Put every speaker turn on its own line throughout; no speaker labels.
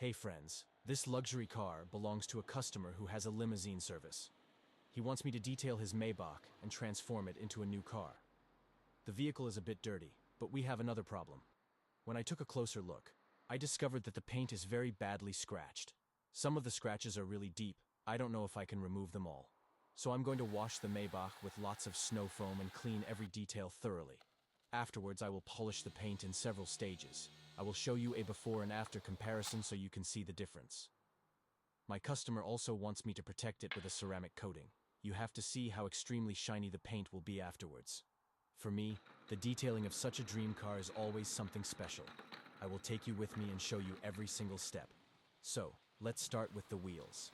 Hey friends, this luxury car belongs to a customer who has a limousine service. He wants me to detail his Maybach and transform it into a new car. The vehicle is a bit dirty, but we have another problem. When I took a closer look, I discovered that the paint is very badly scratched. Some of the scratches are really deep. I don't know if I can remove them all. So I'm going to wash the Maybach with lots of snow foam and clean every detail thoroughly. Afterwards, I will polish the paint in several stages. I will show you a before and after comparison so you can see the difference. My customer also wants me to protect it with a ceramic coating. You have to see how extremely shiny the paint will be afterwards. For me, the detailing of such a dream car is always something special. I will take you with me and show you every single step. So, let's start with the wheels.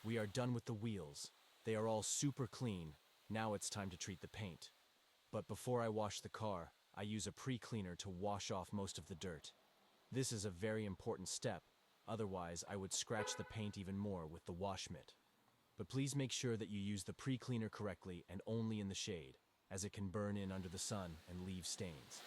We are done with the wheels. They are all super clean. Now it's time to treat the paint. But before I wash the car, I use a pre-cleaner to wash off most of the dirt. This is a very important step, otherwise I would scratch the paint even more with the wash mitt. But please make sure that you use the pre-cleaner correctly and only in the shade, as it can burn in under the sun and leave stains.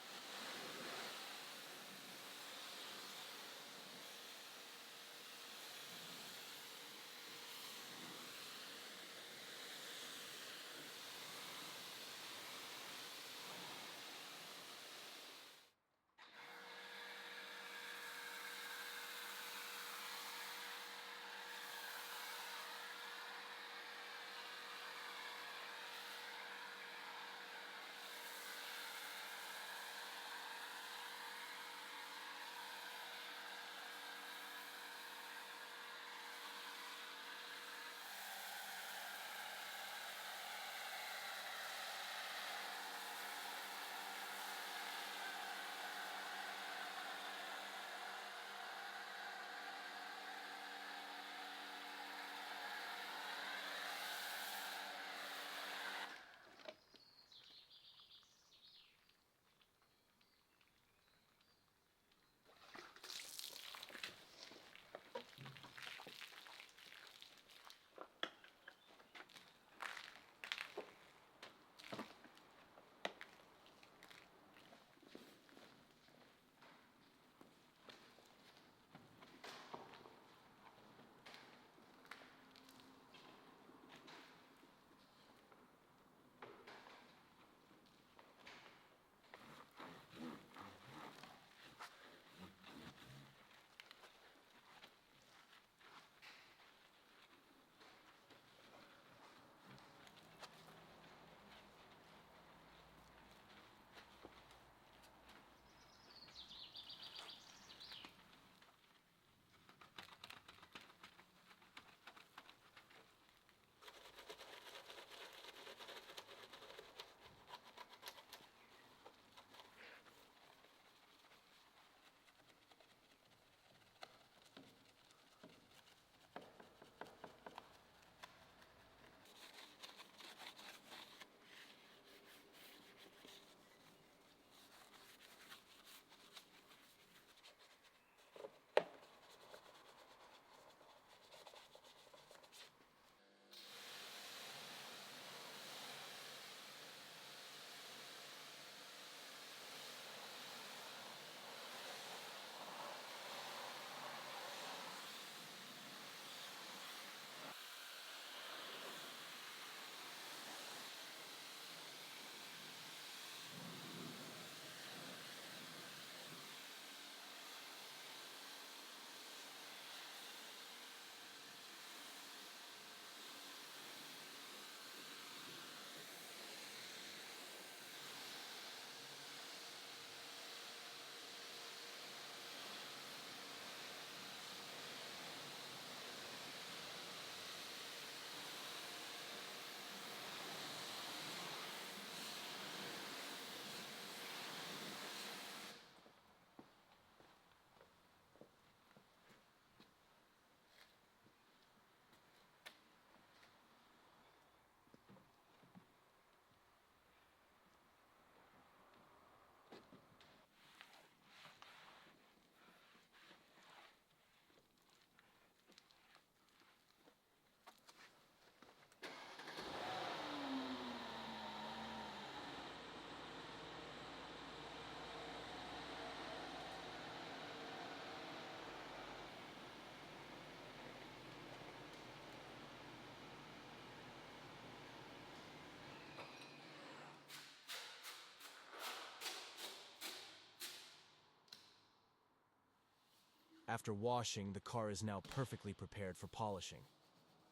After washing, the car is now perfectly prepared for polishing.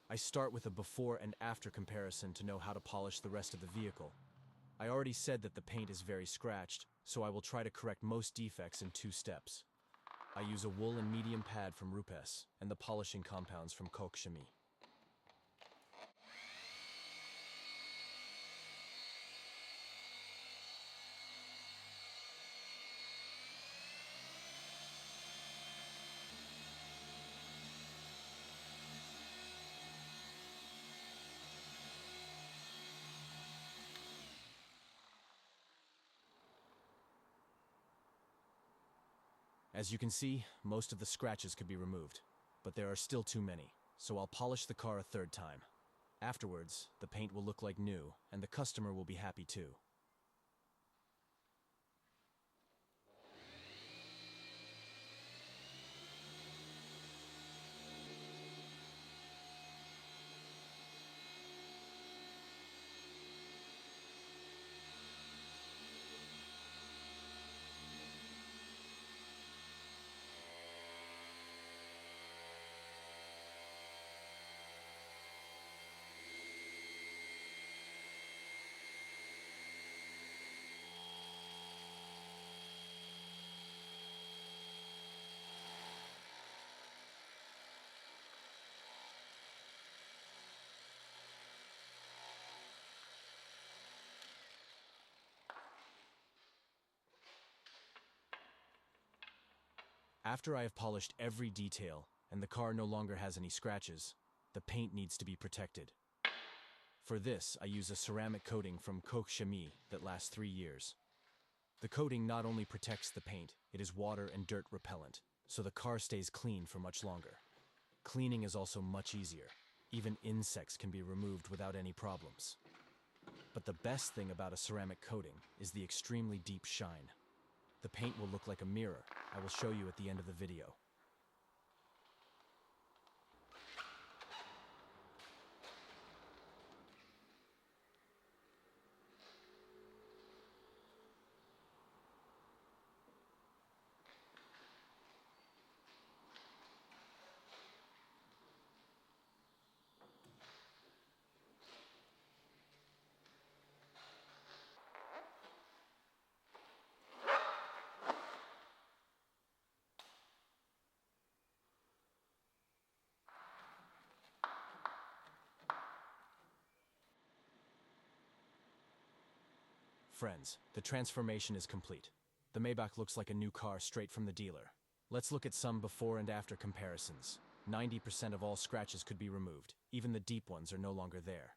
I start with a before and after comparison to know how to polish the rest of the vehicle. I already said that the paint is very scratched, so I will try to correct most defects in 2 steps. I use a wool and medium pad from Rupes and the polishing compounds from cardetailing. As you can see, most of the scratches could be removed, but there are still too many, so I'll polish the car a 3rd time. Afterwards, the paint will look like new, and the customer will be happy too. After I have polished every detail and the car no longer has any scratches, the paint needs to be protected. For this, I use a ceramic coating from cardetailing that lasts 3 years. The coating not only protects the paint, it is water and dirt repellent, so the car stays clean for much longer. Cleaning is also much easier. Even insects can be removed without any problems. But the best thing about a ceramic coating is the extremely deep shine. The paint will look like a mirror. I will show you at the end of the video. Friends, the transformation is complete. The Maybach looks like a new car straight from the dealer. Let's look at some before and after comparisons. 90% of all scratches could be removed. Even the deep ones are no longer there.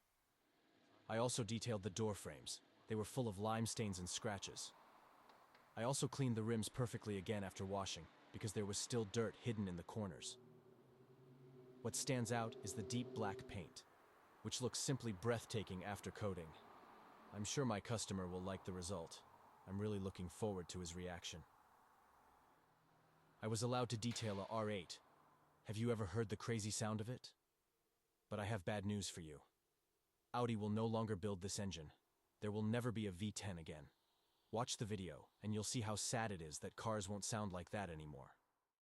I also detailed the door frames. They were full of lime stains and scratches. I also cleaned the rims perfectly again after washing, because there was still dirt hidden in the corners. What stands out is the deep black paint, which looks simply breathtaking after coating. I'm sure my customer will like the result. I'm really looking forward to his reaction. I was allowed to detail a R8. Have you ever heard the crazy sound of it? But I have bad news for you. Audi will no longer build this engine. There will never be a V10 again. Watch the video, and you'll see how sad it is that cars won't sound like that anymore.